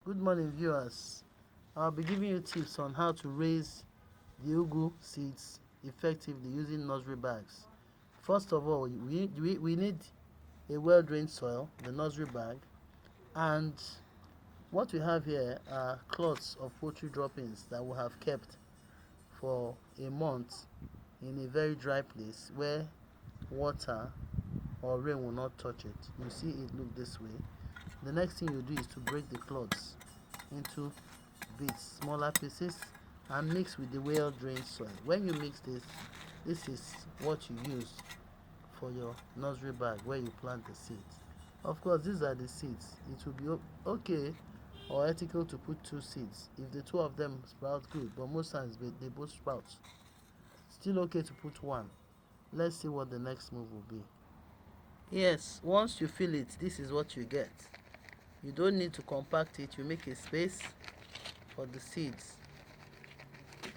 Good morning, viewers. I'll be giving you tips on how to raise the ugu seeds effectively using nursery bags. First of all, we need a well-drained soil, the nursery bag, and what we have here are cloths of poultry droppings that we have kept for a month in a very dry place where water or rain will not touch it. You see it look this way. The next thing you do is to break the cloths into bits, smaller pieces, and mix with the well drained soil. When you mix this is what you use for your nursery bag where you plant the seeds. Of course, these are the seeds. It will be okay or ethical to put 2 seeds if the 2 of them sprout good, but most times they both sprout. Still okay to put 1. Let's see what the next move will be. Yes, once you fill it, this is what you get. You don't need to compact it. You make a space for the seeds,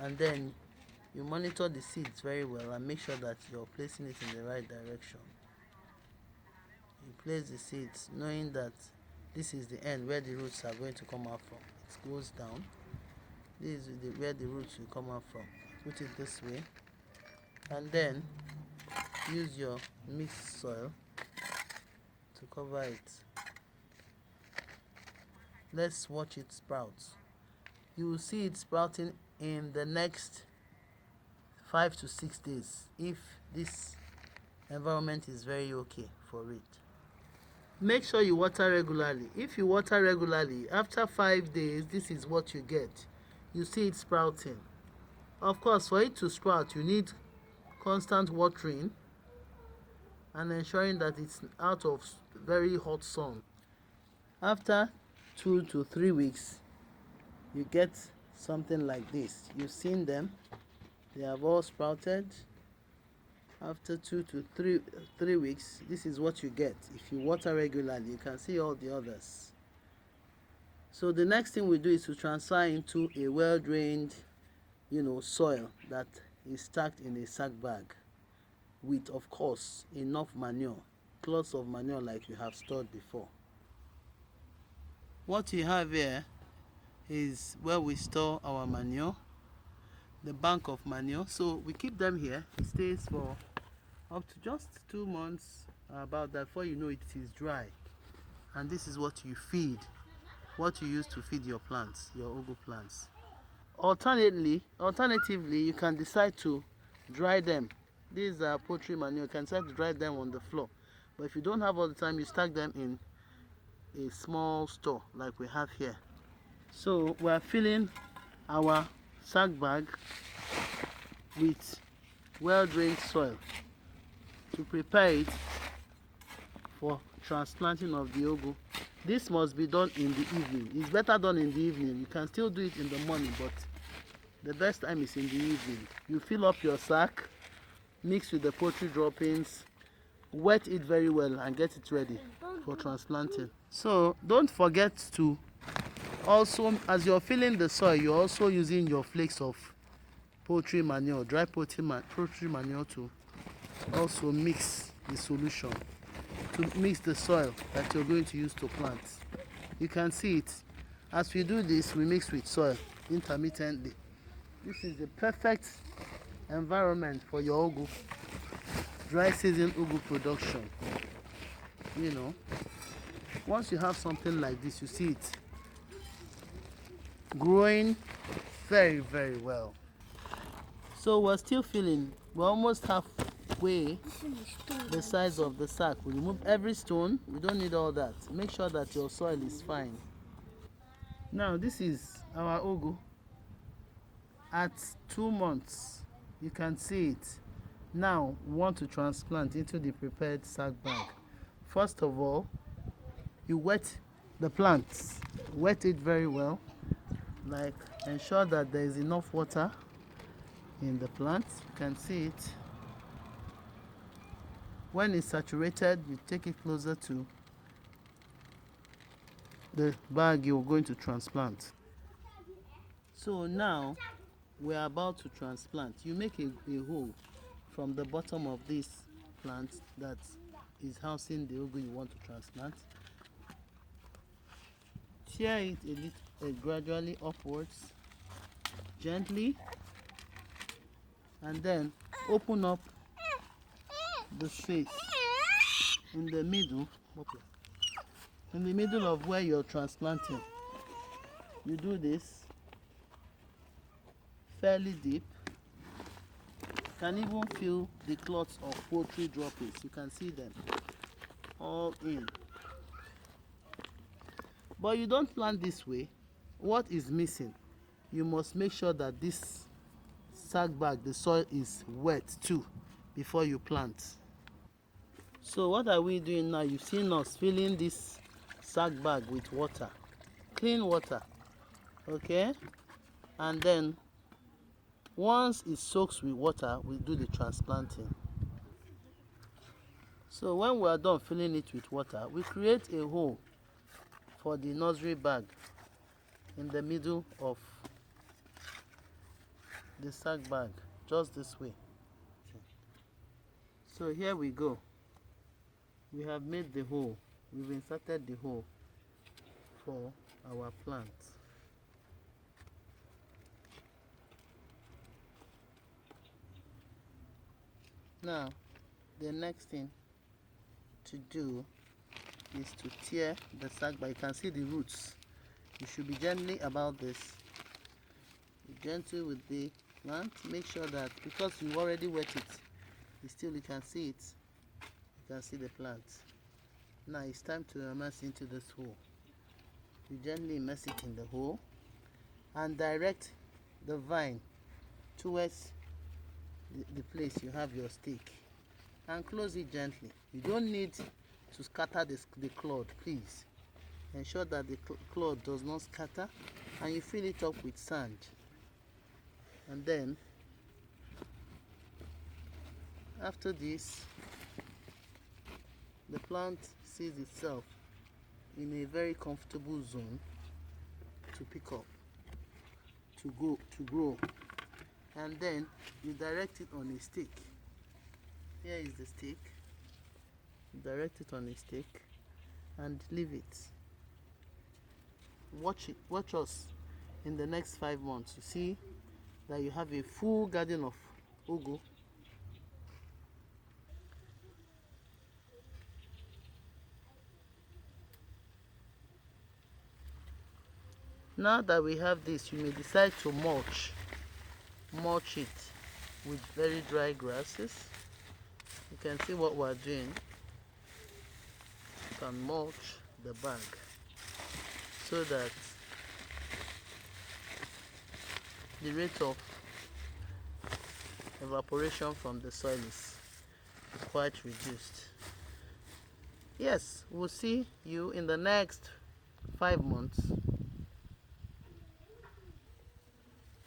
and then you monitor the seeds very well and make sure that you're placing it in the right direction. You place the seeds knowing that this is the end where the roots are going to come out from. It goes down. This is where the roots will come out from. Put it this way, and then use your mixed soil to cover it. Let's watch it sprout. You will see it sprouting in the next 5 to 6 days if this environment is very okay for it. Make sure you water regularly. If you water regularly, after 5 days, this is what you get. You see it sprouting. Of course, for it to sprout, you need constant watering and ensuring that it's out of very hot sun. After 2 to 3 weeks, you get something like this. You've seen them. They have all sprouted. After 2 to 3 weeks, this is what you get. If you water regularly, you can see all the others. So the next thing we do is to transfer into a well-drained, soil that is stacked in a sack bag with, of course, enough manure, cloths of manure like you have stored before. What you have here is where we store our manure, the bank of manure. So we keep them here. It stays for up to just 2 months, about that. Before you know it, it is dry, and this is what you feed, what you use to feed your plants, your ugu plants. Alternatively, you can decide to dry them. These are poultry manure. You can decide to dry them on the floor, but if you don't have all the time, you stack them in a small store like we have here. So we are filling our sack bag with well-drained soil to prepare it for transplanting of the ugu. This must be done in the evening. It's better done in the evening. You can still do it in the morning, but the best time is in the evening. You fill up your sack, mix with the poultry droppings, wet it very well, and get it ready for transplanting. So don't forget to also, as you're filling the soil, you're also using your flakes of poultry manure, dry poultry manure, to also mix the solution, to mix the soil that you're going to use to plant. You can see it. As we do this, we mix with soil intermittently. This is the perfect environment for your ugu, dry season ugu production. Once you have something like this, you see it growing very, very well. So we're still filling. We're almost halfway the size of the sack. We remove every stone. We don't need all that. Make sure that your soil is fine. Now this is our ugu at 2 months. You can see it. Now we want to transplant into the prepared sack bag. First of all, you wet the plants. Wet it very well. Like, ensure that there is enough water in the plants. You can see it. When it's saturated, you take it closer to the bag you're going to transplant. So now we're about to transplant. You make a hole from the bottom of this plant that is housing the ugu you want to transplant tear it a little gradually upwards, gently, and then open up the space in the middle, of where you're transplanting. You do this fairly deep. You can even feel the clots of poultry droppings. You can see them all in. But you don't plant this way. What is missing? You must make sure that this sack bag, the soil is wet too before you plant. So what are we doing now? You've seen us filling this sack bag with water, clean water, okay? And then once it soaks with water, we do the transplanting. So when we are done filling it with water, we create a hole for the nursery bag in the middle of the sack bag, just this way. So here we go. We have made the hole. We've inserted the hole for our plant. Now, the next thing to do is to tear the sack bag. You can see the roots. You should be gently about this. Be gentle with the plant. Make sure that because you already wet it, still you can see it. You can see the plant. Now it's time to immerse into this hole. You gently immerse it in the hole and direct the vine towards the place you have your stake, and close it gently. You don't need to scatter the cloth, please. Ensure that the cloth does not scatter, and you fill it up with sand. And then after this, the plant sees itself in a very comfortable zone to pick up, to grow. And then you direct it on a stick. Here is the stick. Direct it on a stick and leave it. Watch us in the next 5 months. You see that you have a full garden of ugu. Now that we have this, you may decide to mulch it with very dry grasses. You can see what we're doing. You can mulch the bag so that the rate of evaporation from the soil is quite reduced. Yes, we'll see you in the next 5 months.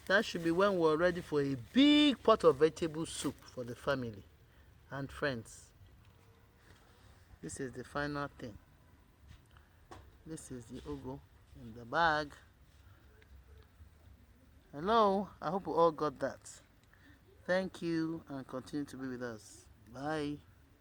That should be when we're ready for a big pot of vegetable soup for the family and friends. This is the final thing. This is the ugu in the bag. Hello, I hope you all got that. Thank you and continue to be with us. Bye.